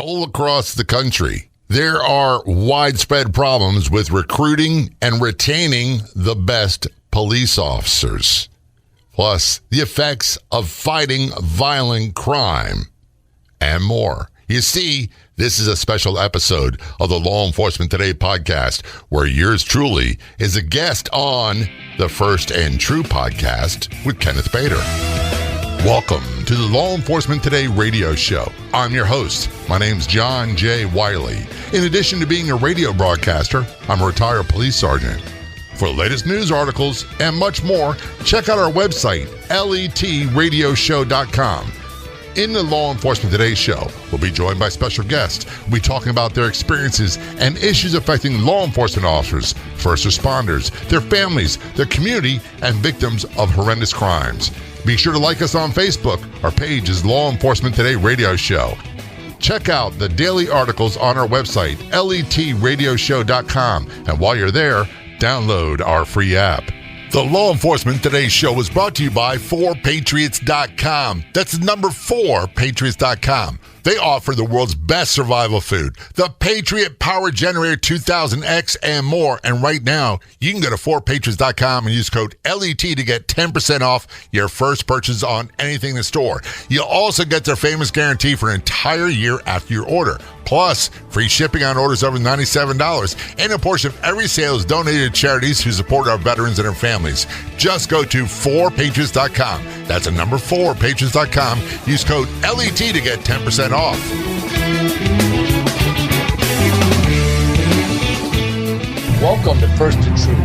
all across the country. There are widespread problems with recruiting and retaining the best police officers. Plus, the effects of fighting violent crime and more. You see, this is a special episode of the Law Enforcement Today podcast, where yours truly is a guest on the First and True podcast with Kenneth Bator. Welcome to the Law Enforcement Today radio show. I'm your host. My name's John J. Wiley. In addition to being a radio broadcaster, I'm a retired police sergeant. For the latest news articles and much more, check out our website, letradioshow.com. In the Law Enforcement Today show, we'll be joined by special guests. We'll be talking about their experiences and issues affecting law enforcement officers, first responders, their families, their community, and victims of horrendous crimes. Be sure to like us on Facebook. Our page is Law Enforcement Today Radio Show. Check out the daily articles on our website, letradioshow.com. And while you're there, download our free app. The Law Enforcement Today show was brought to you by 4patriots.com. That's the number 4patriots.com. They offer the world's best survival food, the Patriot Power Generator 2000X and more. And right now, you can go to 4patriots.com and use code LET to get 10% off your first purchase on anything in the store. You'll also get their famous guarantee for an entire year after your order. Plus, free shipping on orders over $97. And a portion of every sale is donated to charities who support our veterans and their families. Just go to 4patriots.com. That's a number 4patriots.com. Use code LET to get 10% off. Welcome to First and True,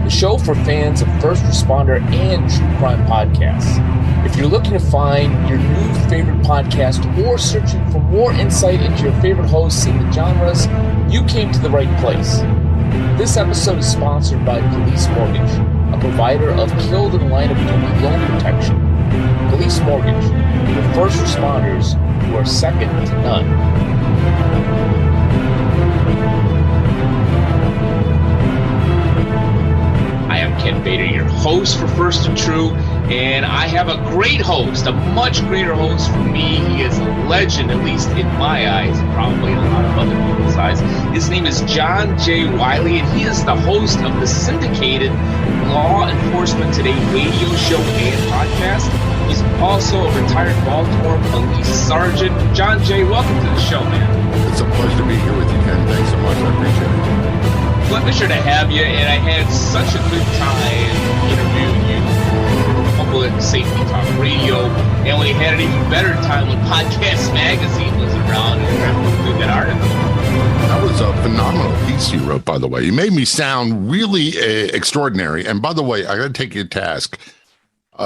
the show for fans of first responder and true crime podcasts. If you're looking to find your new favorite podcast or searching for more insight into your favorite hosts in the genres, you came to the right place. This episode is sponsored by Police Mortgage, a provider of killed in line of duty loan protection. Police Mortgage, for first responders who are second to none. I am Ken Bator, your host for First and True, and I have a great host, a much greater host for me. He is a legend, at least in my eyes, probably in a lot of other people's eyes. His name is John J. Wiley, and he is the host of the syndicated Law Enforcement Today radio show and podcast. He's also a retired Baltimore police sergeant. John J., welcome to the show, man. It's a pleasure to be here with you, Ken. Thanks so much. I appreciate it. Pleasure to have you, and I had such a good time interviewing you for Public Safety Talk Radio, and we had an even better time when Podcast Magazine was around and we put through that article. That was a phenomenal piece you wrote, by the way. You made me sound really extraordinary. And by the way, I got to take you to task.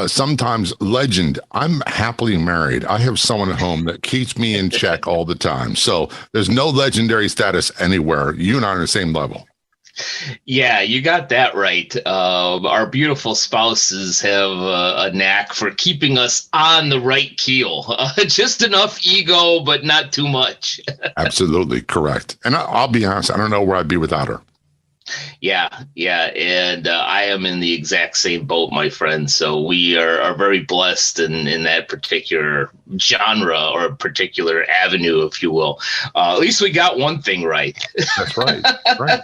Sometimes legend. I'm happily married. I have someone at home that keeps me in check all the time. So there's no legendary status anywhere. You and I are on the same level. Yeah, you got that right. Our beautiful spouses have a knack for keeping us on the right keel. Just enough ego, but not too much. Absolutely correct. And I'll be honest, I don't know where I'd be without her. Yeah. And I am in the exact same boat, my friend. So we are very blessed in that particular genre or particular avenue, if you will. At least we got one thing right. That's right. Right.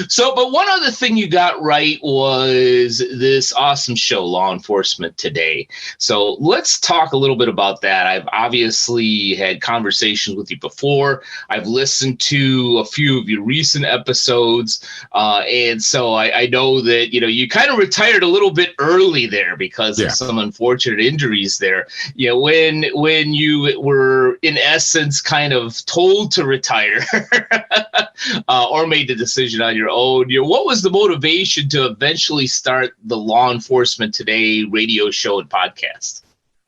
So, but one other thing you got right was this awesome show, Law Enforcement Today. So let's talk a little bit about that. I've obviously had conversations with you before. I've listened to a few of your recent episodes. And so I know that, you kind of retired a little bit early there because of some unfortunate injuries there. When you were in essence kind of told to retire or made the decision on your own, what was the motivation to eventually start the Law Enforcement Today radio show and podcast?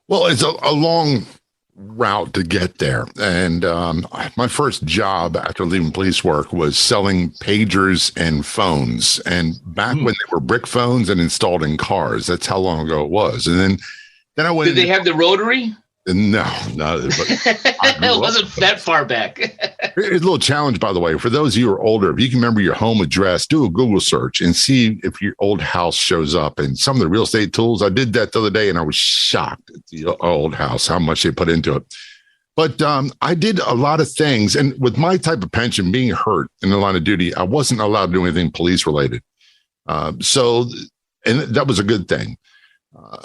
Well, it's a long route to get there. And my first job after leaving police work was selling pagers and phones. And back when they were brick phones and installed in cars, that's how long ago it was. And then I went. Did they have the rotary? No. But it wasn't that far back. Here's a little challenge, by the way. For those of you who are older, if you can remember your home address, do a Google search and see if your old house shows up. And some of the real estate tools, I did that the other day, and I was shocked at the old house, how much they put into it. But I did a lot of things. And with my type of pension, being hurt in the line of duty, I wasn't allowed to do anything police related. And that was a good thing.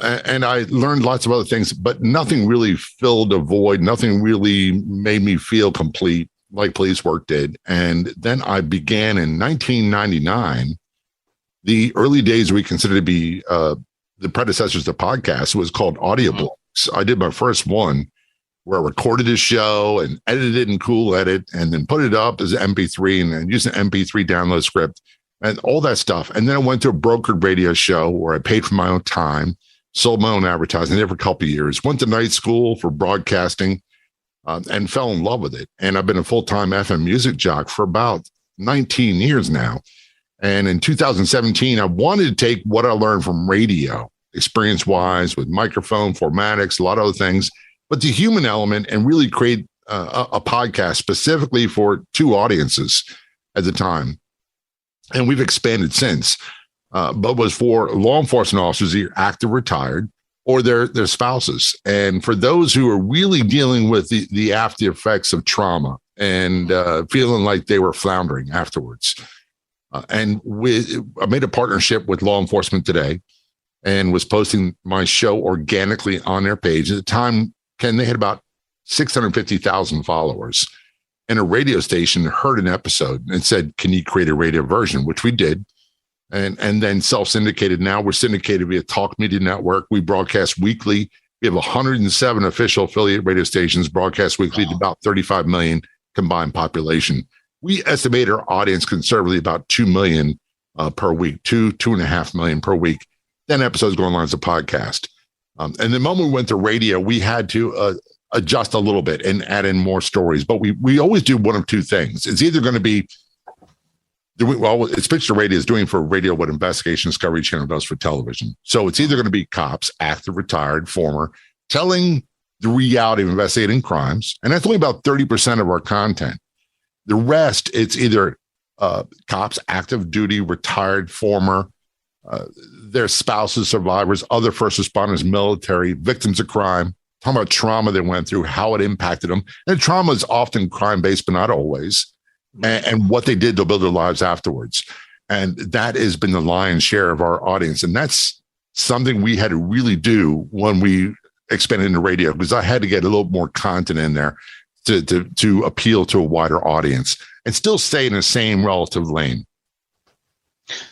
And I learned lots of other things, but nothing really filled a void. Nothing really made me feel complete like police work did. And then I began in 1999, the early days we consider to be the predecessors to podcasts. Was called audiobooks. I did my first one where I recorded a show and edited it in Cool Edit and then put it up as an MP3 and then used an MP3 download script and all that stuff. And then I went to a brokered radio show where I paid for my own time, sold my own advertising there for a couple of years, went to night school for broadcasting and fell in love with it. And I've been a full-time FM music jock for about 19 years now. And in 2017, I wanted to take what I learned from radio, experience-wise, with microphone, formatics, a lot of other things, but the human element, and really create a podcast specifically for two audiences at the time. And we've expanded since, but was for law enforcement officers, either active retired or their spouses. And for those who are really dealing with the after effects of trauma and feeling like they were floundering afterwards. I made a partnership with Law Enforcement Today and was posting my show organically on their page. At the time, Ken, they had about 650,000 followers. And a radio station heard an episode and said, can you create a radio version? Which we did. And then self-syndicated. Now we're syndicated via Talk Media Network. We broadcast weekly. We have 107 official affiliate radio stations broadcast weekly to about 35 million combined population. We estimate our audience conservatively about 2 million per week, 2.5 million per week. Then episodes go online as a podcast. And the moment we went to radio, we had to adjust a little bit and add in more stories. But we always do one of two things. It's either going to be, it's Pitch to Radio is doing for radio what Investigation Discovery Channel does for television. So it's either going to be cops, active, retired, former, telling the reality of investigating crimes. And that's only about 30% of our content. The rest, it's either cops, active duty, retired, former, their spouses, survivors, other first responders, military, victims of crime, talking about trauma they went through, how it impacted them. And trauma is often crime-based, but not always, and what they did to build their lives afterwards. And that has been the lion's share of our audience. And that's something we had to really do when we expanded into radio, because I had to get a little more content in there to appeal to a wider audience and still stay in the same relative lane.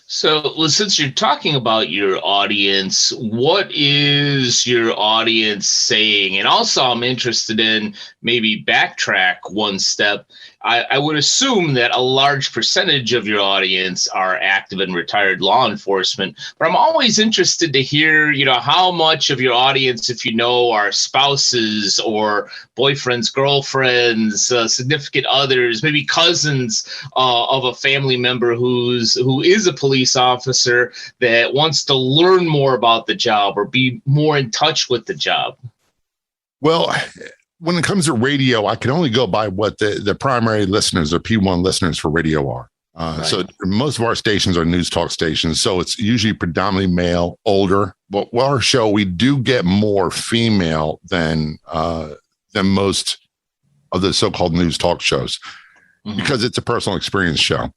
So, since you're talking about your audience, what is your audience saying? And also, I'm interested in maybe backtrack one step. I would assume that a large percentage of your audience are active and retired law enforcement, but I'm always interested to hear, how much of your audience, if are spouses or boyfriends, girlfriends, significant others, maybe cousins of a family member who is a police officer that wants to learn more about the job or be more in touch with the job. Well, when it comes to radio, I can only go by what the primary listeners or P1 listeners for radio are. Right. So most of our stations are news talk stations. So it's usually predominantly male, older. But with our show, we do get more female than most of the so-called news talk shows, because it's a personal experience show.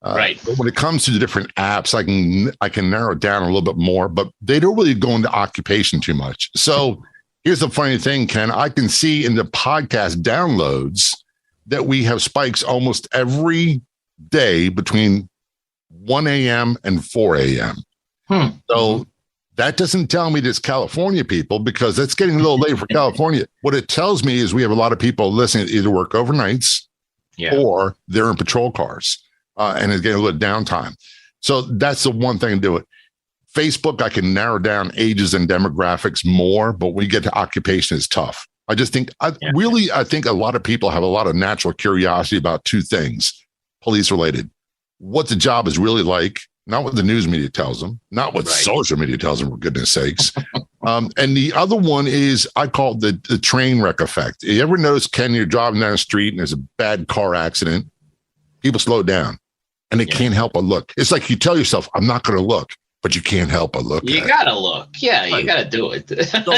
Right. But when it comes to the different apps, I can narrow it down a little bit more, but they don't really go into occupation too much. So here's the funny thing, Ken. I can see in the podcast downloads that we have spikes almost every day between 1 a.m. and 4 a.m. So that doesn't tell me it's California people, because that's getting a little late for California. What it tells me is we have a lot of people listening that either work overnights or they're in patrol cars and it's getting a little downtime. So that's the one thing to do it. Facebook, I can narrow down ages and demographics more, but when you get to occupation, it's tough. I just think, I think a lot of people have a lot of natural curiosity about two things, police related. What the job is really like, not what the news media tells them, not what social media tells them, for goodness sakes. And the other one is, I call it the train wreck effect. You ever notice, Ken, you're driving down the street and there's a bad car accident, people slow down and they can't help but look. It's like you tell yourself, I'm not going to look. but you can't help but look at it. You got to look. Yeah, right. You got to do it. So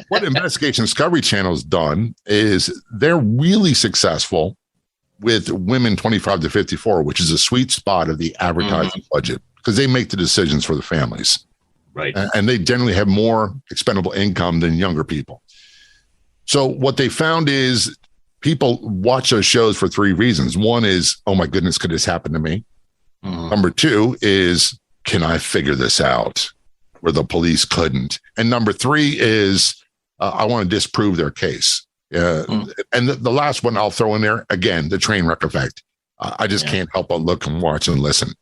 what Investigation Discovery Channel's done is they're really successful with women 25 to 54, which is a sweet spot of the advertising budget, because they make the decisions for the families. Right. And they generally have more expendable income than younger people. So what they found is people watch those shows for three reasons. One is, oh my goodness, could this happen to me? Number two is, can I figure this out where the police couldn't? And number three is, I want to disprove their case. And the last one I'll throw in there, again, the train wreck effect. I just can't help but look and watch and listen.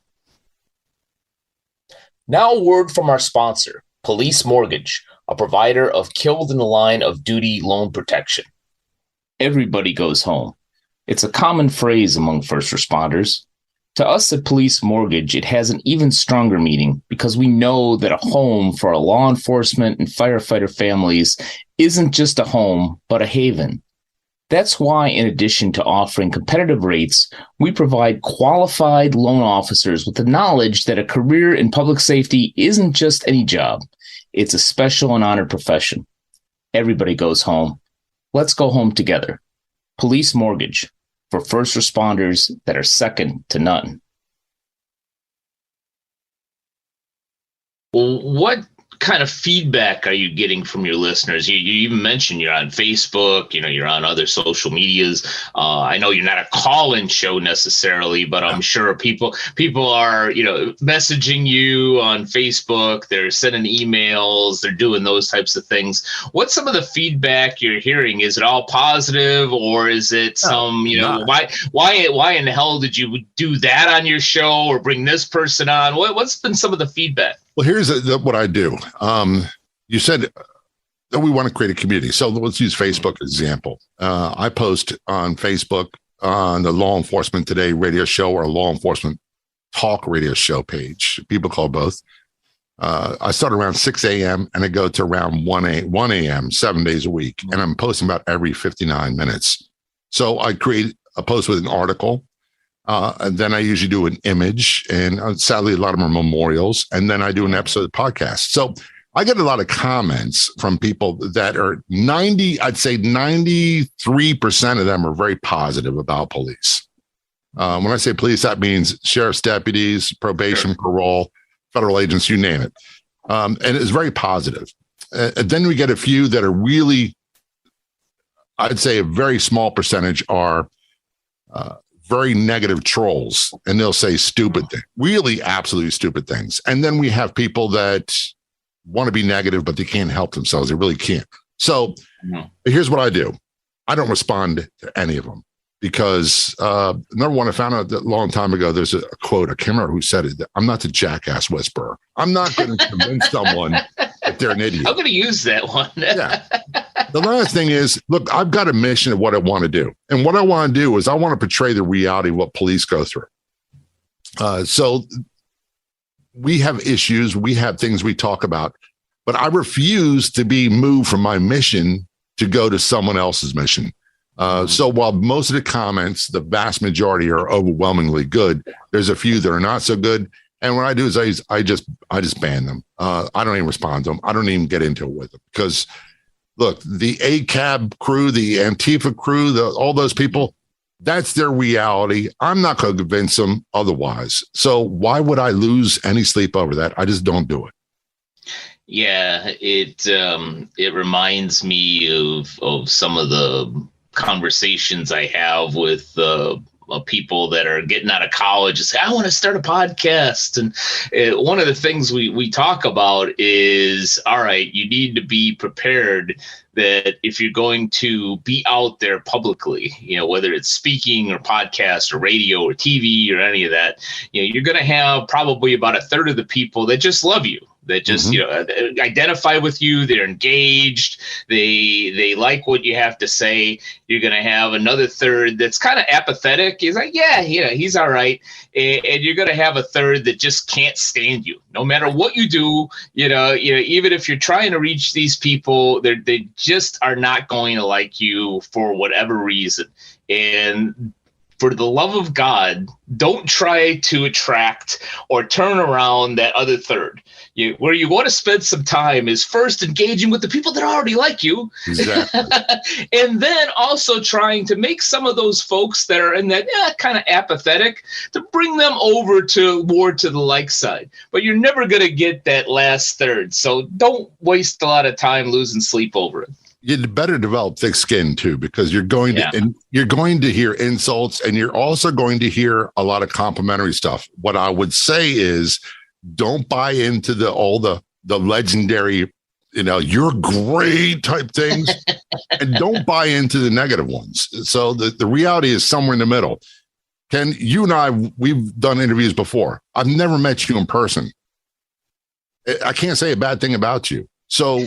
Now a word from our sponsor, Police Mortgage, a provider of killed in the line of duty loan protection. Everybody goes home. It's a common phrase among first responders. To us at Police Mortgage, it has an even stronger meaning because we know that a home for our law enforcement and firefighter families isn't just a home, but a haven. That's why, in addition to offering competitive rates, we provide qualified loan officers with the knowledge that a career in public safety isn't just any job. It's a special and honored profession. Everybody goes home. Let's go home together. Police Mortgage, for first responders that are second to none. Well, what kind of feedback are you getting from your listeners? You even mentioned you're on Facebook, you're on other social medias. I know you're not a call-in show necessarily, but I'm sure people are, messaging you on Facebook. They're sending emails. They're doing those types of things. What's some of the feedback you're hearing? Is it all positive, or is it some, why in the hell did you do that on your show or bring this person on? What's been some of the feedback? Well, here's what I do. You said that we want to create a community. So let's use Facebook as an example. I post on Facebook on the Law Enforcement Today radio show or Law Enforcement Talk radio show page. People call both. I start around 6 a.m. and I go to around 1 a.m. 7 days a week. And I'm posting about every 59 minutes. So I create a post with an article. And then I usually do an image, and sadly, a lot of them are memorials. And then I do an episode of the podcast. So I get a lot of comments from people that are 93% of them are very positive about police. When I say police, that means sheriff's deputies, probation, parole, federal agents, you name it. And it's very positive. And then we get a few that are really, I'd say a very small percentage are very negative trolls, and they'll say stupid things, really absolutely stupid things. And then we have people that want to be negative, but they can't help themselves. They really can't. So here's what I do. I don't respond to any of them because number one, I found out that a long time ago, there's a quote, I can't remember who said it. I'm not the jackass whisperer. I'm not going to convince someone that they're an idiot. I'm going to use that one. Yeah. The last thing is, look, I've got a mission of what I want to do. And what I want to do is I want to portray the reality of what police go through. So we have issues. We have things we talk about. But I refuse to be moved from my mission to go to someone else's mission. So while most of the comments, the vast majority are overwhelmingly good, there's a few that are not so good. And what I do is I just ban them. I don't even respond to them. I don't even get into it with them because, look, the ACAB crew, the Antifa crew, all those people, that's their reality. I'm not going to convince them otherwise. So why would I lose any sleep over that? I just don't do it. Yeah, it reminds me of some of the conversations I have with people that are getting out of college and say, I want to start a podcast. And one of the things we talk about is, all right, you need to be prepared that if you're going to be out there publicly, whether it's speaking or podcast or radio or TV or any of that, you're going to have probably about a third of the people that just love you. That just, identify with you. They're engaged. They like what you have to say. You're going to have another third that's kind of apathetic. He's like, he's all right. And you're going to have a third that just can't stand you. No matter what you do, even if you're trying to reach these people, they just are not going to like you for whatever reason. And for the love of God, don't try to attract or turn around that other third. Where you want to spend some time is first engaging with the people that already like you. Exactly. And then also trying to make some of those folks that are in that kind of apathetic, to bring them over to more to the like side. But you're never going to get that last third. So don't waste a lot of time losing sleep over it. You'd better develop thick skin too, because you're going to hear insults, and you're also going to hear a lot of complimentary stuff. What I would say is, don't buy into all the legendary, you're great type things, and don't buy into the negative ones. So the reality is somewhere in the middle. Ken, you and I, we've done interviews before. I've never met you in person. I can't say a bad thing about you. So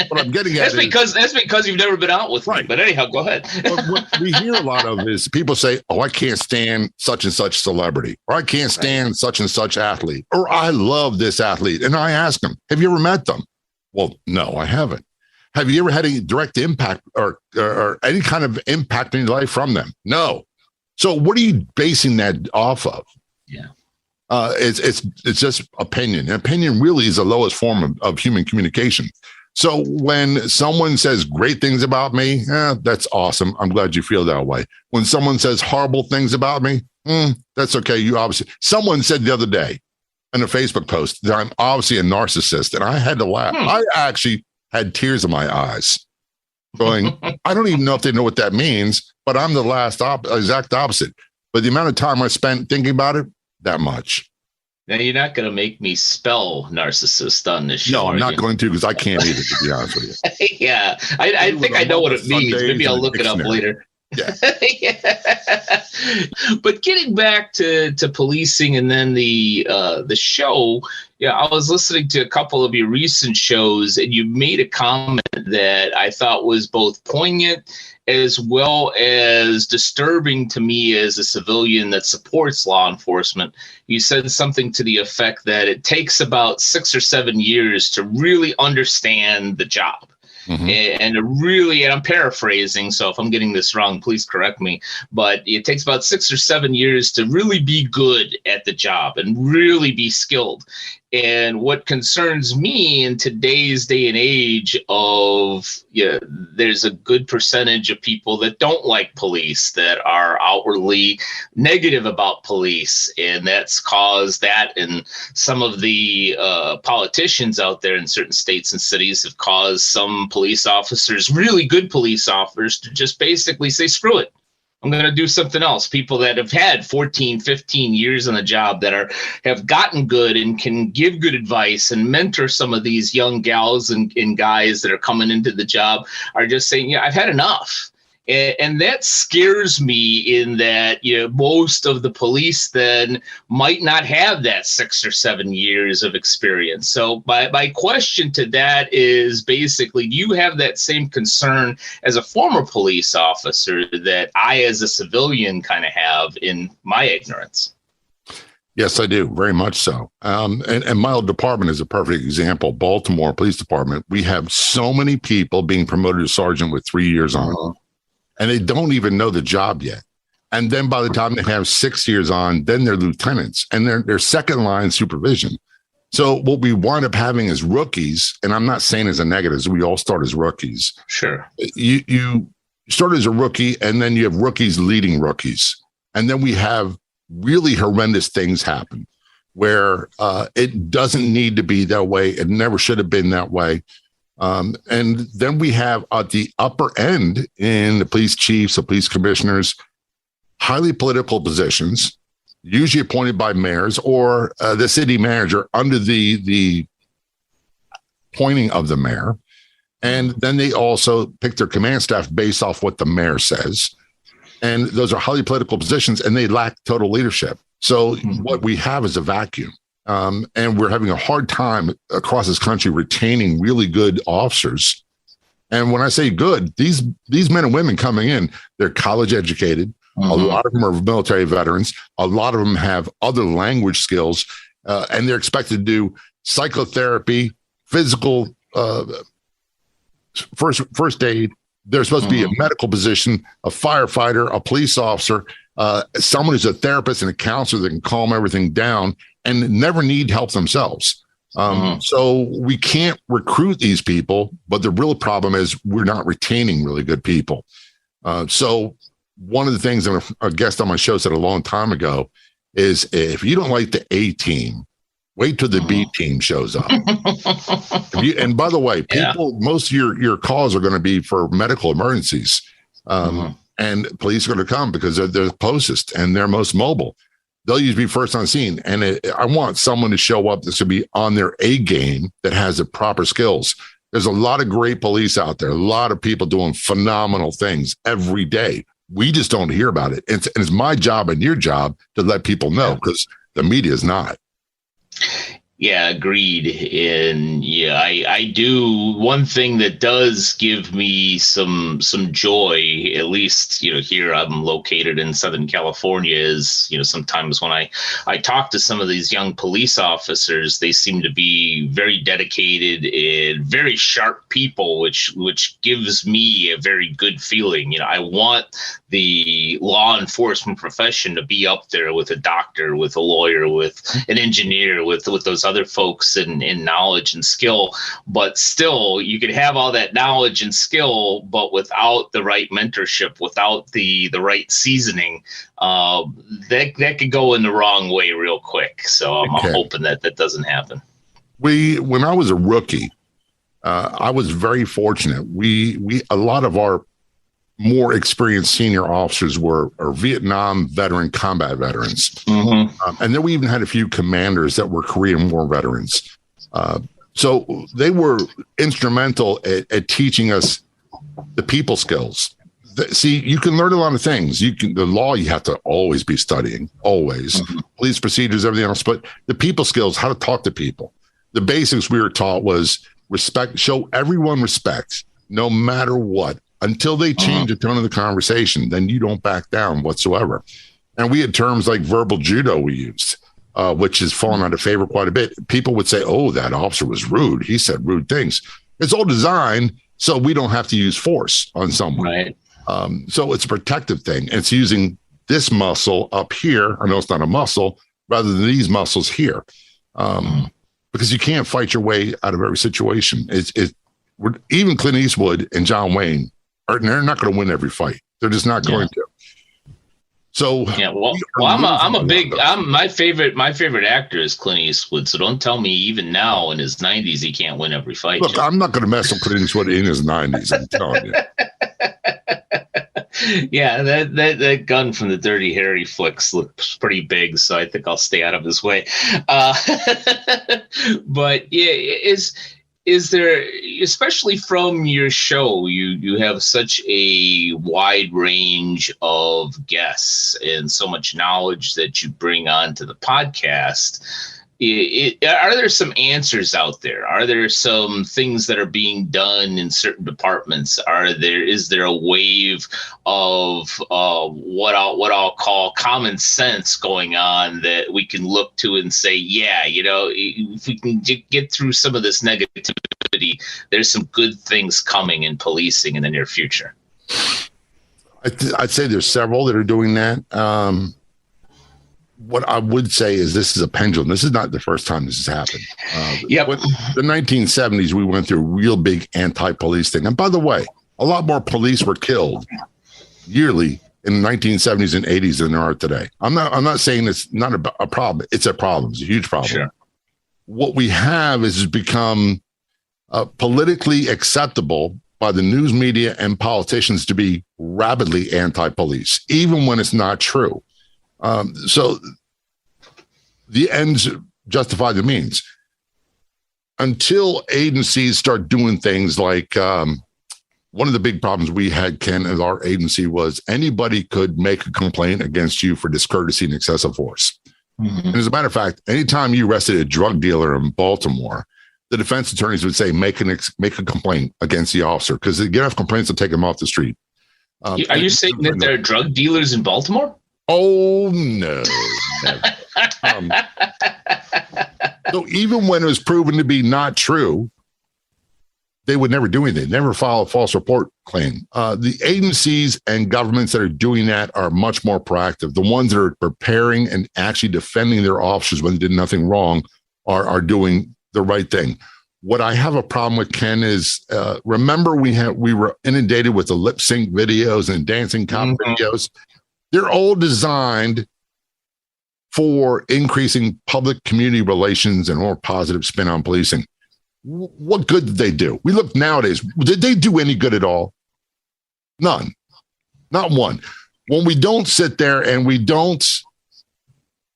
what I'm getting at that's because you've never been out with me. But anyhow, go ahead. What we hear a lot of is people say, "Oh, I can't stand such and such celebrity," or "I can't stand such and such athlete," or "I love this athlete." And I ask them, "Have you ever met them?" Well, no, I haven't. Have you ever had any direct impact or any kind of impact in your life from them? No. So what are you basing that off of? Yeah. It's just opinion. And opinion really is the lowest form of human communication. So when someone says great things about me, that's awesome. I'm glad you feel that way. When someone says horrible things about me, that's okay. You obviously, someone said the other day in a Facebook post that I'm obviously a narcissist, and I had to laugh. I actually had tears in my eyes going, I don't even know if they know what that means, but I'm the exact opposite. But the amount of time I spent thinking about it, that much. Now, you're not going to make me spell narcissist on this show. No, I'm not going to, because I can't either, to be honest with you. Yeah, I think I know what it means. Maybe I'll look it up later. Yeah. Yeah. But getting back to policing and then the show, I was listening to a couple of your recent shows, and you made a comment that I thought was both poignant as well as disturbing to me as a civilian that supports law enforcement. You said something to the effect that it takes about 6 or 7 years to really understand the job. Mm-hmm. And I'm paraphrasing, so if I'm getting this wrong, please correct me, but it takes about 6 or 7 years to really be good at the job and really be skilled. And what concerns me in today's day and age there's a good percentage of people that don't like police, that are outwardly negative about police. And that's caused that. And some of the politicians out there in certain states and cities have caused some police officers, really good police officers, to just basically say, screw it. I'm going to do something else. People that have had 14, 15 years on the job, that have gotten good and can give good advice and mentor some of these young gals and guys that are coming into the job, are just saying, I've had enough. And that scares me, in that most of the police then might not have that 6 or 7 years of experience. So my question to that is basically, do you have that same concern as a former police officer that I as a civilian kind of have in my ignorance? Yes, I do. Very much so. And my old department is a perfect example. Baltimore Police Department. We have so many people being promoted to sergeant with 3 years on. And they don't even know the job yet. And then by the time they have 6 years on, then they're lieutenants, and they're second line supervision. So what we wind up having is rookies, and I'm not saying as a negative, we all start as rookies. Sure. You start as a rookie, and then you have rookies leading rookies. And then we have really horrendous things happen where it doesn't need to be that way. It never should have been that way. And then we have at the upper end in the police chiefs, the police commissioners, highly political positions, usually appointed by mayors or the city manager under the appointing of the mayor. And then they also pick their command staff based off what the mayor says. And those are highly political positions, and they lack total leadership. So what we have is a vacuum. And we're having a hard time across this country retaining really good officers. And when I say good, these men and women coming in, they're college educated. Mm-hmm. A lot of them are military veterans. A lot of them have other language skills, and they're expected to do psychotherapy, physical, first aid. They're supposed to be a medical position, a firefighter, a police officer. someone who's a therapist and a counselor that can calm everything down and never need help themselves. So we can't recruit these people, but the real problem is we're not retaining really good people. So one of the things that a guest on my show said a long time ago is if you don't like the A team, wait till the B team shows up. And by the way, people, most of your calls are going to be for medical emergencies. And police are going to come because they're the closest and they're most mobile. They'll usually be first on scene. And I want someone to show up that's going to be on their A game that has the proper skills. There's a lot of great police out there, a lot of people doing phenomenal things every day. We just don't hear about it. It's my job and your job to let people know because the media is not. Yeah, agreed. And I do. One thing that does give me some joy, at least, here I'm located in Southern California, is, sometimes when I talk to some of these young police officers, they seem to be very dedicated and very sharp people, which gives me a very good feeling. I want the law enforcement profession to be up there with a doctor, with a lawyer, with an engineer, with those other folks in knowledge and skill. But still, you could have all that knowledge and skill, but without the right mentorship, without the right seasoning, that could go in the wrong way real quick. So I'm hoping that doesn't happen. When I was a rookie, I was very fortunate. A lot of our more experienced senior officers were Vietnam veteran combat veterans. And then we even had a few commanders that were Korean War veterans. So they were instrumental at teaching us the people skills. See, you can learn a lot of things. The law, you have to always be studying, always. Police procedures, everything else. But the people skills, how to talk to people. The basics we were taught was respect, show everyone respect, no matter what. Until they change the tone of the conversation, then you don't back down whatsoever. And we had terms like verbal judo we used, which has fallen out of favor quite a bit. People would say, oh, that officer was rude. He said rude things. It's all designed so we don't have to use force on someone. Right. So it's a protective thing. It's using this muscle up here. I know it's not a muscle, rather than these muscles here. Because you can't fight your way out of every situation. Even Clint Eastwood and John Wayne, they're not going to win every fight. They're just not going to. So my favorite actor is Clint Eastwood. So don't tell me even now in his 90s he can't win every fight. Look, I'm not going to mess with Clint Eastwood in his 90s. I'm telling you. Yeah, that gun from the Dirty Harry flicks looks pretty big, so I think I'll stay out of his way. But yeah, is there, especially from your show, you have such a wide range of guests and so much knowledge that you bring onto the podcast. Are there some answers out there? Are there some things that are being done in certain departments? Is there a wave of what I'll call common sense going on that we can look to and say, if we can get through some of this negativity, there's some good things coming in policing in the near future? I'd say there's several that are doing that. What I would say is this is a pendulum. This is not the first time this has happened. The 1970s, we went through a real big anti-police thing. And by the way, a lot more police were killed yearly in the 1970s and 80s than there are today. I'm not saying it's not a problem. It's a problem. It's a huge problem. Sure. What we have is become politically acceptable by the news media and politicians to be rabidly anti-police, even when it's not true. So the ends justify the means. Until agencies start doing things like one of the big problems we had, Ken, at our agency was anybody could make a complaint against you for discourtesy and excessive force. And as a matter of fact, anytime you arrested a drug dealer in Baltimore, the defense attorneys would say, make a complaint against the officer because they get enough complaints to take him off the street. Are you saying that there are drug dealers in Baltimore? Oh, no. So even when it was proven to be not true, they would never do anything, never file a false report claim. The agencies and governments that are doing that are much more proactive. The ones that are preparing and actually defending their officers when they did nothing wrong are doing the right thing. What I have a problem with, Ken, is remember we were inundated with the lip sync videos and dancing cop videos. They're all designed for increasing public community relations and more positive spin on policing. What good did they do? We look nowadays, did they do any good at all? None, not one. When we don't sit there and we don't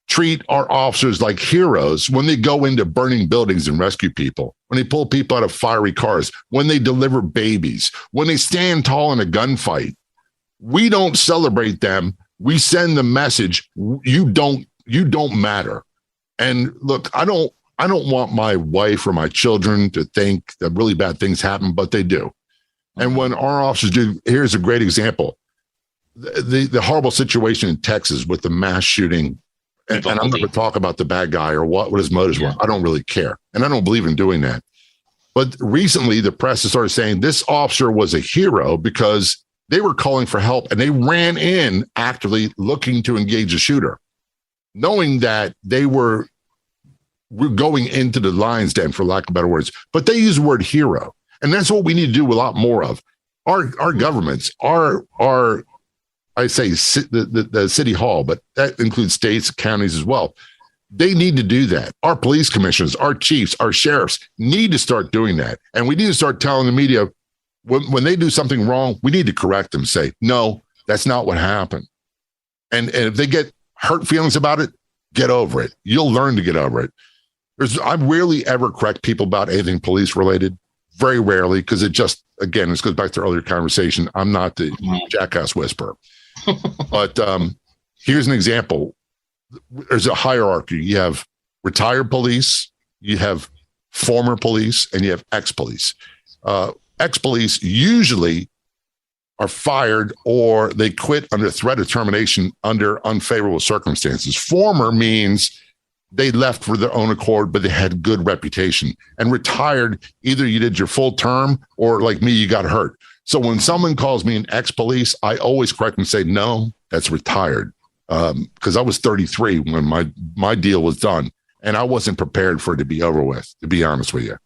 treat our officers like heroes, when they go into burning buildings and rescue people, when they pull people out of fiery cars, when they deliver babies, when they stand tall in a gunfight, we don't celebrate them. We send the message, you don't matter. And look, I don't want my wife or my children to think that really bad things happen, but they do. And when our officers do, here's a great example. The horrible situation in Texas with the mass shooting, and I'm not going to talk about the bad guy or what his motives were. I don't really care. And I don't believe in doing that. But recently the press has started saying this officer was a hero because they were calling for help and they ran in actively looking to engage the shooter, knowing that we're going into the lion's den, for lack of better words, but they use the word hero. And that's what we need to do a lot more of. Our governments, I say the city hall, but that includes states, counties as well. They need to do that. Our police commissioners, our chiefs, our sheriffs need to start doing that. And we need to start telling the media when they do something wrong, we need to correct them, say, no, that's not what happened. And if they get hurt feelings about it, get over it. You'll learn to get over it. I rarely ever correct people about anything police related, very rarely, because it just, again, this goes back to earlier conversation. I'm not the jackass whisperer. But here's an example. There's a hierarchy. You have retired police, you have former police, and you have ex-police. Ex-police usually are fired or they quit under threat of termination under unfavorable circumstances. Former means they left for their own accord, but they had good reputation. And retired, either you did your full term or like me, you got hurt. So when someone calls me an ex-police, I always correct them and say, no, that's retired. Because I was 33 when my deal was done, and I wasn't prepared for it to be over with, to be honest with you.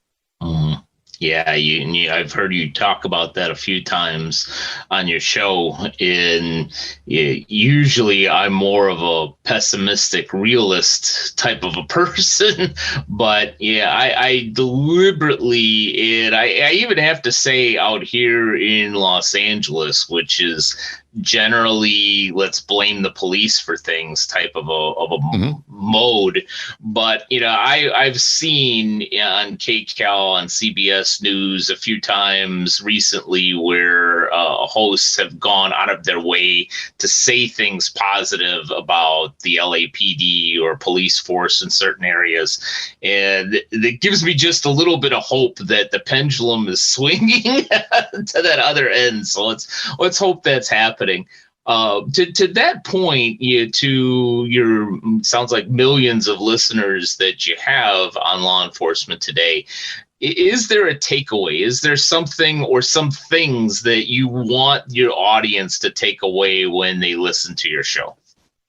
Mm-hmm. Yeah, I've heard you talk about that a few times on your show. And usually I'm more of a pessimistic realist type of a person. But yeah, I deliberately, and I even have to say out here in Los Angeles, which is generally let's blame the police for things type of a mode. But I've seen on KCAL, on CBS News a few times recently where hosts have gone out of their way to say things positive about the LAPD or police force in certain areas, and it gives me just a little bit of hope that the pendulum is swinging to that other end. So let's hope that's happening. To that point, to your sounds like millions of listeners that you have on law enforcement today, is there a takeaway? Is there something or some things that you want your audience to take away when they listen to your show?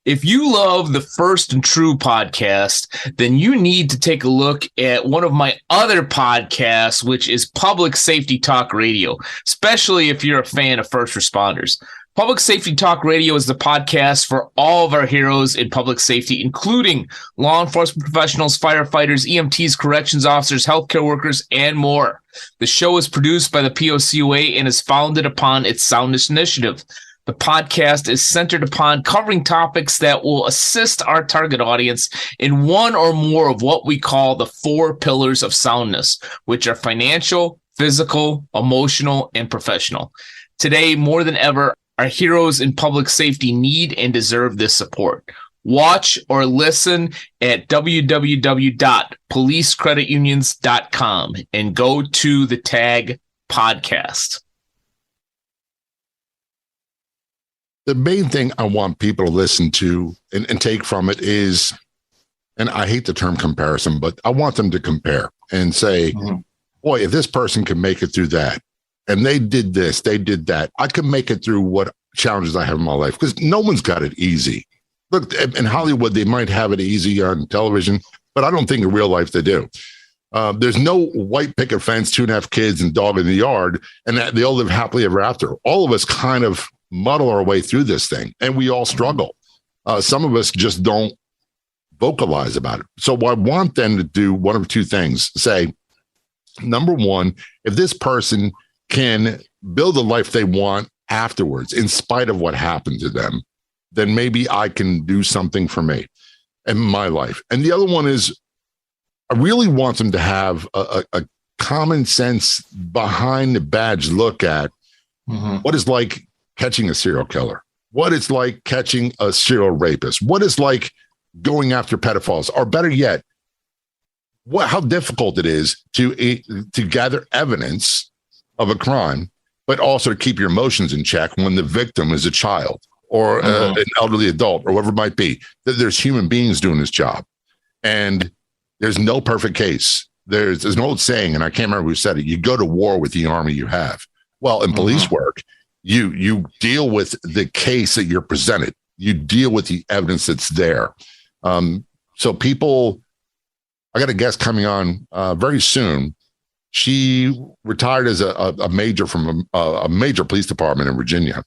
If you love the First and True podcast, then you need to take a look at one of my other podcasts, which is Public Safety Talk Radio, especially if you're a fan of first responders. Public Safety Talk Radio is the podcast for all of our heroes in public safety, including law enforcement professionals, firefighters, EMTs, corrections officers, healthcare workers, and more. The show is produced by the POCOA and is founded upon its Soundness Initiative. The podcast is centered upon covering topics that will assist our target audience in one or more of what we call the 4 pillars of soundness, which are financial, physical, emotional, and professional. Today, more than ever, our heroes in public safety need and deserve this support. Watch or listen at www.policecreditunions.com and go to the tag podcast. The main thing I want people to listen to and take from it is, and I hate the term comparison, but I want them to compare and say, boy, if this person can make it through that, and they did this, they did that, I could make it through what challenges I have in my life, because no one's got it easy. Look, in Hollywood, they might have it easy on television, but I don't think in real life they do. There's no white picket fence, 2.5 kids, and dog in the yard, and that they all live happily ever after. All of us kind of muddle our way through this thing, and we all struggle. Some of us just don't vocalize about it. So I want them to do one of two things. Say, number one, if this person can build a life they want afterwards, in spite of what happened to them, then maybe I can do something for me in my life. And the other one is, I really want them to have a common sense behind the badge look at what it's like catching a serial killer, what it's like catching a serial rapist, what it's like going after pedophiles, or better yet, how difficult it is to gather evidence of a crime, but also to keep your emotions in check when the victim is a child or an elderly adult or whatever it might be. There's human beings doing this job, and there's no perfect case. There's an old saying, and I can't remember who said it: you go to war with the army you have. Well, in police work, you deal with the case that you're presented. You deal with the evidence that's there. So people, I got a guest coming on very soon. She retired as a major from a major police department in Virginia,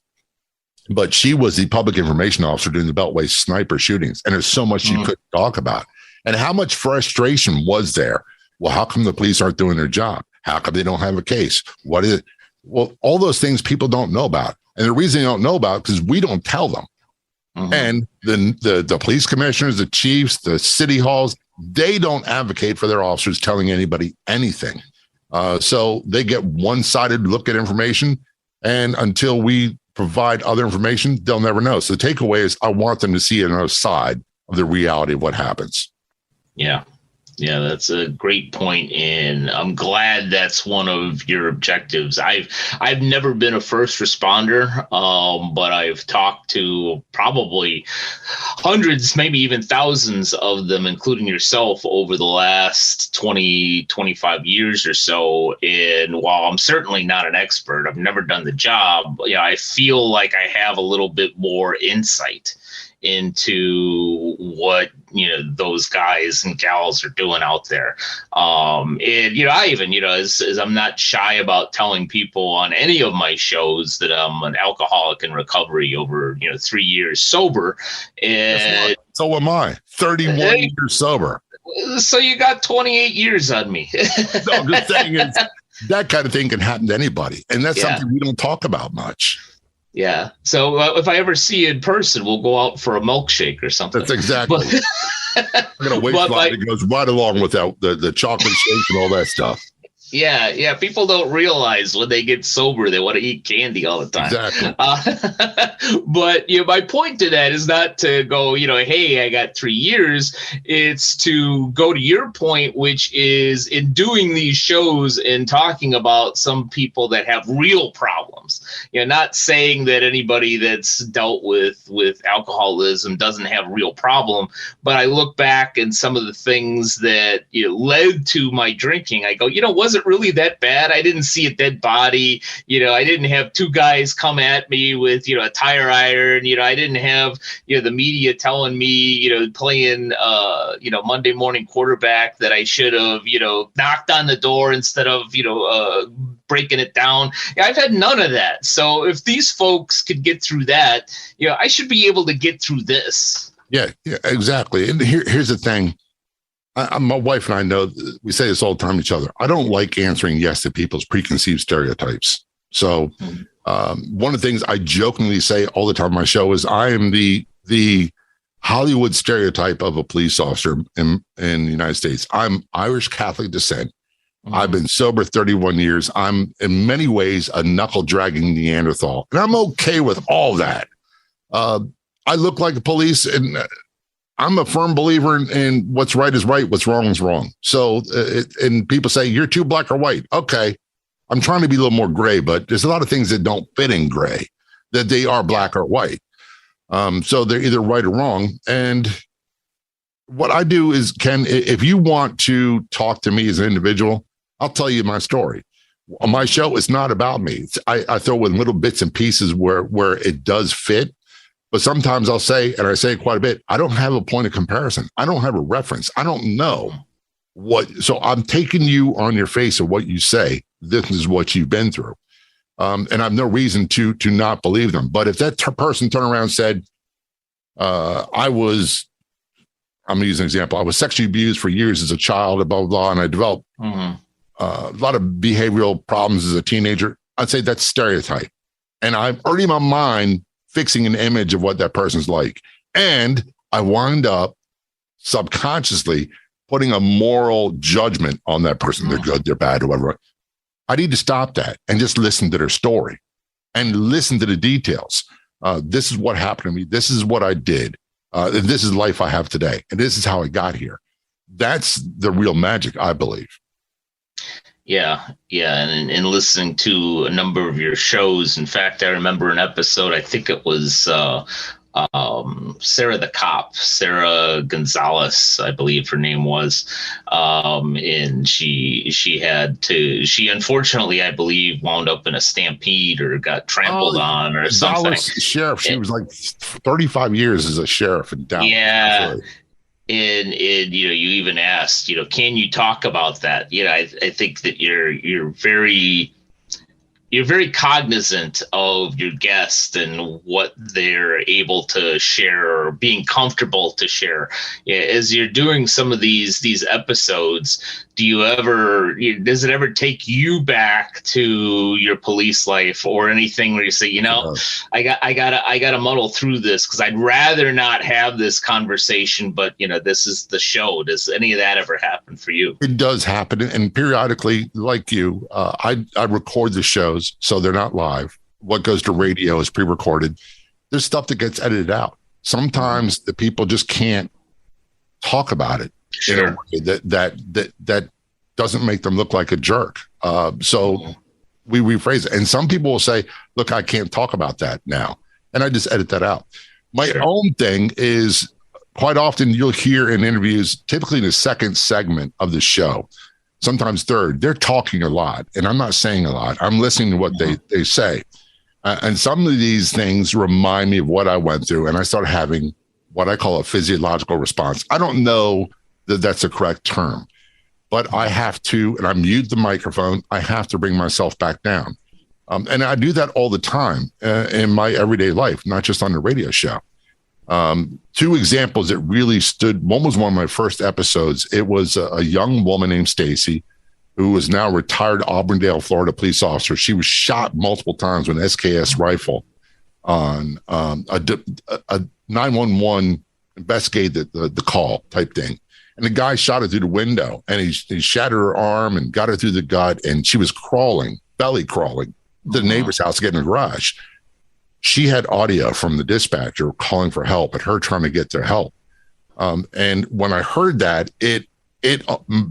but she was the public information officer during the Beltway sniper shootings. And there's so much you couldn't talk about. And how much frustration was there? Well, how come the police aren't doing their job? How come they don't have a case? What is it? Well, all those things people don't know about. And the reason they don't know about, because we don't tell them. And the police commissioners, the chiefs, the city halls, they don't advocate for their officers telling anybody anything. So they get one-sided look at information. And until we provide other information, they'll never know. So the takeaway is, I want them to see another side of the reality of what happens. Yeah. Yeah, that's a great point, and I'm glad that's one of your objectives. I've never been a first responder, but I've talked to probably hundreds, maybe even thousands of them, including yourself, over the last 20, 25 years or so. And while I'm certainly not an expert, I've never done the job, I feel like I have a little bit more insight into what those guys and gals are doing out there. And I even as I'm not shy about telling people on any of my shows that I'm an alcoholic in recovery over 3 years sober. And so am I. 31 years sober. So you got 28 years on me. No, I'm just saying, that kind of thing can happen to anybody, and that's something we don't talk about much. Yeah. So if I ever see you in person, we'll go out for a milkshake or something. That's exactly. I'm going to wait that goes right along with the chocolate shakes and all that stuff. Yeah. People don't realize when they get sober, they want to eat candy all the time. Exactly. But my point to that is not to go, hey, I got 3 years. It's to go to your point, which is in doing these shows and talking about some people that have real problems. Not saying that anybody that's dealt with alcoholism doesn't have a real problem, but I look back and some of the things that led to my drinking. I go, was it really that bad? I didn't see a dead body. I didn't have two guys come at me with, a tire iron. I didn't have, the media telling me, playing, Monday morning quarterback that I should have, knocked on the door instead of, breaking it down. I've had none of that. So if these folks could get through that, I should be able to get through this. Yeah, exactly. And here's the thing. My wife and I know, we say this all the time to each other. I don't like answering yes to people's preconceived stereotypes. So one of the things I jokingly say all the time on my show is I am the Hollywood stereotype of a police officer in the United States. I'm Irish Catholic descent. I've been sober 31 years. I'm in many ways a knuckle-dragging Neanderthal, and I'm okay with all that. I look like a police, and I'm a firm believer in what's right is right, what's wrong is wrong. So, and people say, you're too black or white. Okay, I'm trying to be a little more gray, but there's a lot of things that don't fit in gray, that they are black or white. So they're either right or wrong. And what I do is, Ken, if you want to talk to me as an individual, I'll tell you my story. My show is not about me. I throw in little bits and pieces where it does fit. But sometimes I'll say, and I say it quite a bit, I don't have a point of comparison. I don't have a reference. I don't know what. So I'm taking you on your face of what you say. This is what you've been through. And I have no reason to not believe them. But if that person turned around and said, I'm going to use an example. I was sexually abused for years as a child, blah, blah, blah, and I developed a lot of behavioral problems as a teenager. I'd say that's stereotype. And I'm already in my mind fixing an image of what that person's like. And I wind up subconsciously putting a moral judgment on that person. They're good, they're bad, whatever. I need to stop that and just listen to their story and listen to the details. This is what happened to me. This is what I did. And this is the life I have today. And this is how I got here. That's the real magic, I believe. Yeah. And listening to a number of your shows. In fact, I remember an episode, I think it was Sarah the Cop, Sarah Gonzalez, I believe her name was. And she unfortunately, I believe, wound up in a stampede or got trampled on or something. Dallas sheriff. She was like 35 years as a sheriff in Dallas. Yeah. And you even asked, can you talk about that? I think that you're very cognizant of your guest and what they're able to share or being comfortable to share. As you're doing some of these episodes, does it ever take you back to your police life or anything where you say, I gotta muddle through this because I'd rather not have this conversation, but this is the show. Does any of that ever happen for you? It does happen. And periodically, like you, I record the shows, so they're not live. What goes to radio is pre-recorded. There's stuff that gets edited out. Sometimes the people just can't talk about it. Sure. In a way that doesn't make them look like a jerk. So we rephrase it. And some people will say, look, I can't talk about that now. And I just edit that out. My own thing is quite often you'll hear in interviews, typically in the second segment of the show, sometimes third, they're talking a lot. And I'm not saying a lot. I'm listening to what they say. And some of these things remind me of what I went through. And I start having what I call a physiological response. I don't know that that's a correct term, but I have to, and I mute the microphone, I have to bring myself back down. And I do that all the time in my everyday life, not just on the radio show. Two examples that really stood, one was one of my first episodes. It was a young woman named Stacy, who is now retired Auburndale, Florida police officer. She was shot multiple times with an SKS rifle on a 911 investigated the call type thing. And the guy shot her through the window and he shattered her arm and got her through the gut. And she was belly crawling to the neighbor's house to get in the garage. She had audio from the dispatcher calling for help and her trying to get their help. And when I heard that, it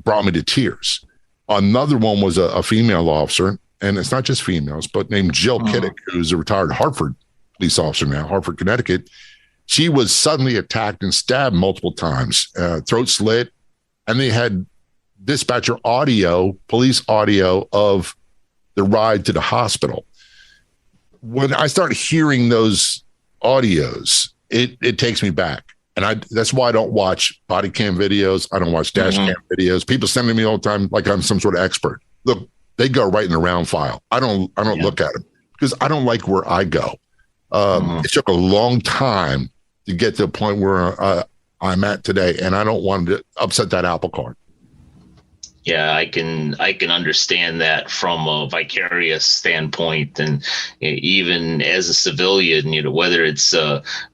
brought me to tears. Another one was a female officer, and it's not just females, but named Jill Kiddick, who's a retired Hartford police officer now, Hartford, Connecticut. She was suddenly attacked and stabbed multiple times, throat slit, and they had dispatcher audio, police audio of the ride to the hospital. When I start hearing those audios, it takes me back. And that's why I don't watch body cam videos. I don't watch dash cam videos. People send me all the time like I'm some sort of expert. Look, they go right in the round file. I don't look at them because I don't like where I go. It took a long time to get to the point where I'm at today, and I don't want to upset that apple cart. Yeah, I can understand that from a vicarious standpoint, and even as a civilian, whether it's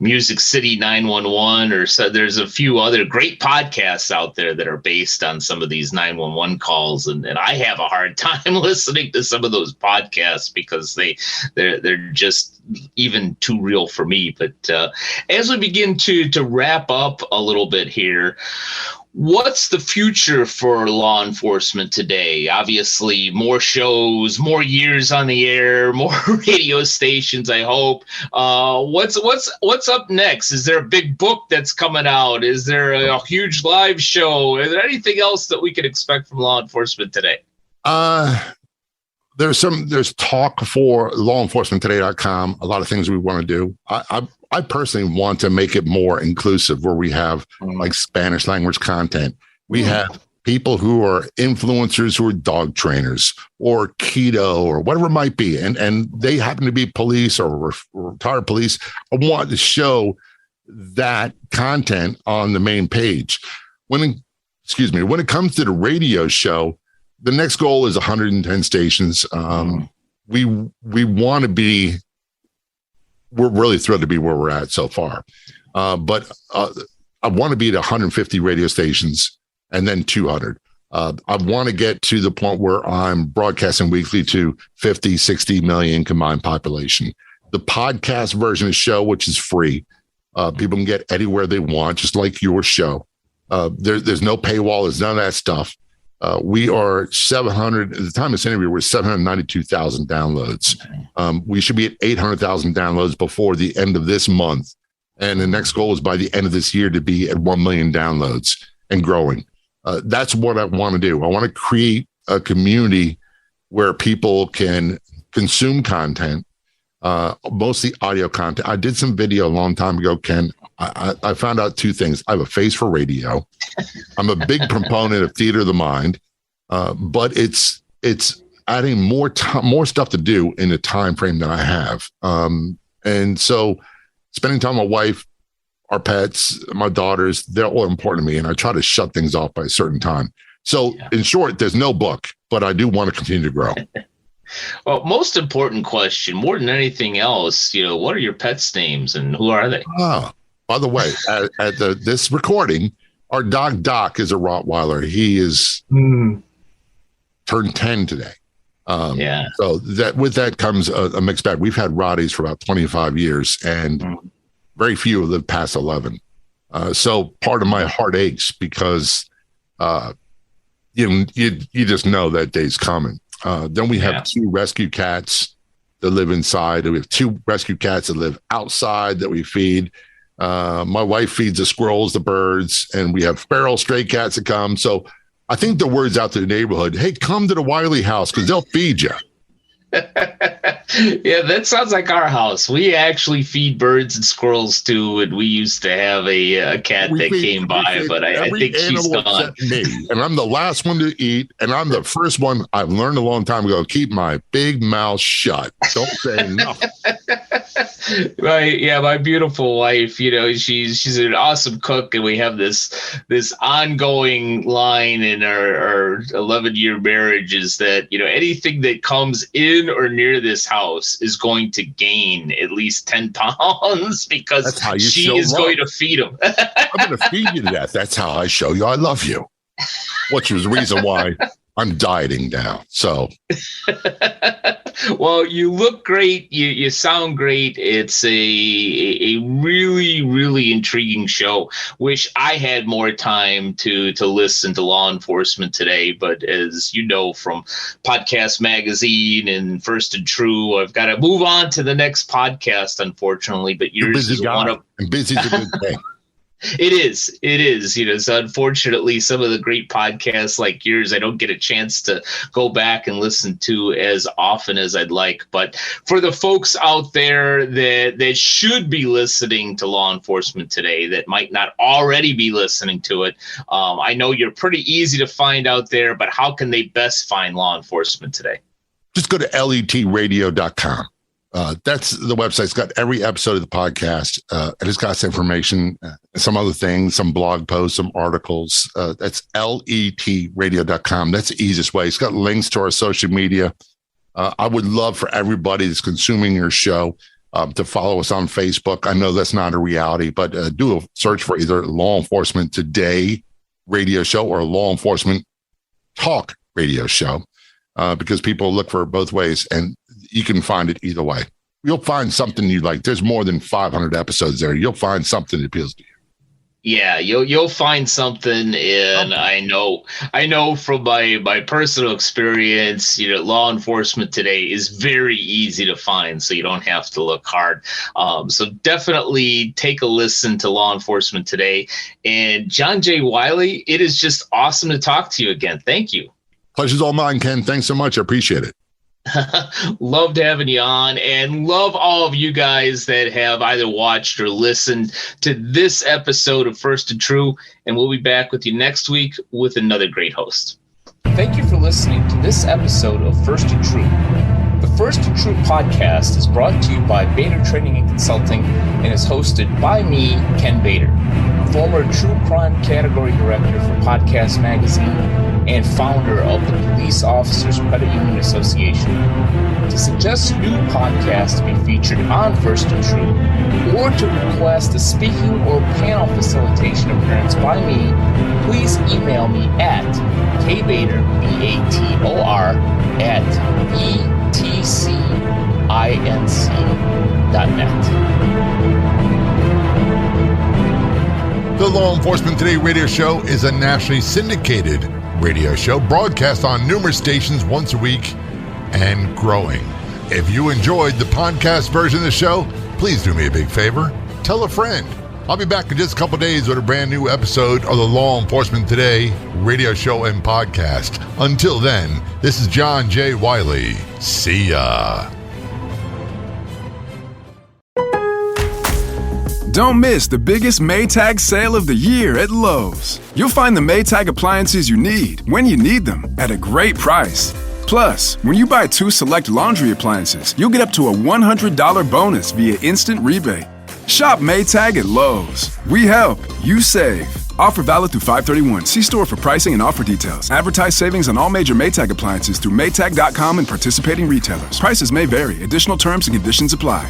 Music City 911 or so, there's a few other great podcasts out there that are based on some of these 911 calls, and I have a hard time listening to some of those podcasts because they're just even too real for me. But as we begin to wrap up a little bit here, what's the future for law enforcement today? Obviously, more shows, more years on the air, more radio stations, I hope. What's up next? Is there a big book that's coming out? Is there a huge live show? Is there anything else that we could expect from law enforcement today? There's talk for lawenforcementtoday.com, a lot of things we want to do. I personally want to make it more inclusive, where we have like Spanish language content. We have people who are influencers, who are dog trainers or keto or whatever it might be. And they happen to be police or retired police. I want to show that content on the main page. When it comes to the radio show, the next goal is 110 stations. We want to be, we're really thrilled to be where we're at so far. But I want to be at 150 radio stations and then 200. I want to get to the point where I'm broadcasting weekly to 50, 60 million combined population. The podcast version of the show, which is free, people can get anywhere they want, just like your show. There's no paywall. There's none of that stuff. We are 700, at the time of this interview, we're 792,000 downloads. We should be at 800,000 downloads before the end of this month. And the next goal is by the end of this year to be at 1 million downloads and growing. That's what I want to do. I want to create a community where people can consume content, mostly audio content. I did some video a long time ago, Ken. I found out two things. I have a face for radio. I'm a big proponent of theater of the mind, but it's adding more stuff to do in the time frame that I have. And so spending time with my wife, our pets, my daughters, they're all important to me. And I try to shut things off by a certain time. So in short, there's no book, but I do want to continue to grow. Well, most important question, more than anything else, what are your pets' names and who are they? By the way, at this recording, our dog Doc is a Rottweiler. He is turned 10 today. So with that comes a mixed bag. We've had Rotties for about 25 years, and very few have lived past 11. So part of my heart aches because you just know that day's coming. Then we have two rescue cats that live inside. We have two rescue cats that live outside that we feed. My wife feeds the squirrels, the birds, and we have feral stray cats that come. So I think the word's out to the neighborhood, hey, come to the Wiley house because they'll feed you. Yeah, that sounds like our house. We actually feed birds and squirrels too, and we used to have a cat that came by, but I think she's gone. Me, and I'm the last one to eat, and I'm the first one. I've learned a long time ago, keep my big mouth shut. Don't say nothing. Right? Yeah, my beautiful wife. She's an awesome cook, and we have this ongoing line in our 11-year marriage is that anything that comes in or near this house is going to gain at least 10 pounds because she is going to feed them. I'm going to feed you to death. That's how I show you I love you, which is the reason why I'm dieting down. So, well, you look great. You sound great. It's a really, really intriguing show. Wish I had more time to listen to Law Enforcement Today. But as you know, from Podcast Magazine and First and True, I've got to move on to the next podcast, unfortunately. But yours is one of and busy's a good thing. It is. So unfortunately, some of the great podcasts like yours, I don't get a chance to go back and listen to as often as I'd like. But for the folks out there that should be listening to Law Enforcement Today, that might not already be listening to it, I know you're pretty easy to find out there, but how can they best find Law Enforcement Today? Just go to letradio.com. That's the website. It's got every episode of the podcast. And it's got some information, some other things, some blog posts, some articles. That's letradio.com. That's the easiest way. It's got links to our social media. I would love for everybody that's consuming your show to follow us on Facebook. I know that's not a reality, but do a search for either Law Enforcement Today radio show or Law Enforcement Talk radio show, because people look for it both ways, and you can find it either way. You'll find something you like. There's more than 500 episodes there. You'll find something that appeals to you. Yeah, you'll find something, and I know from my personal experience, Law Enforcement Today is very easy to find, so you don't have to look hard. So definitely take a listen to Law Enforcement Today. And John J. Wiley, it is just awesome to talk to you again. Thank you. Pleasure's all mine, Ken. Thanks so much. I appreciate it. Loved having you on, and love all of you guys that have either watched or listened to this episode of First and True, and we'll be back with you next week with another great host. Thank you for listening to this episode of First and True. The First and True podcast is brought to you by Bator Training and Consulting and is hosted by me, Ken Bator, former True Crime Category Director for Podcast Magazine and founder of the Police Officers Credit Union Association. To suggest new podcasts to be featured on First and True, or to request a speaking or panel facilitation appearance by me, please email me at kbator, B-A-T-O-R, at etcinc.net. The Law Enforcement Today radio show is a nationally syndicated radio show broadcast on numerous stations once a week and growing. If you enjoyed the podcast version of the show, please do me a big favor. Tell a friend. I'll be back in just a couple days with a brand new episode of the Law Enforcement Today radio show and podcast. Until then, this is John J. Wiley. See ya. Don't miss the biggest Maytag sale of the year at Lowe's. You'll find the Maytag appliances you need when you need them at a great price. Plus, when you buy 2 select laundry appliances, you'll get up to a $100 bonus via instant rebate. Shop Maytag at Lowe's. We help, you save. Offer valid through 5/31. See store for pricing and offer details. Advertise savings on all major Maytag appliances through Maytag.com and participating retailers. Prices may vary. Additional terms and conditions apply.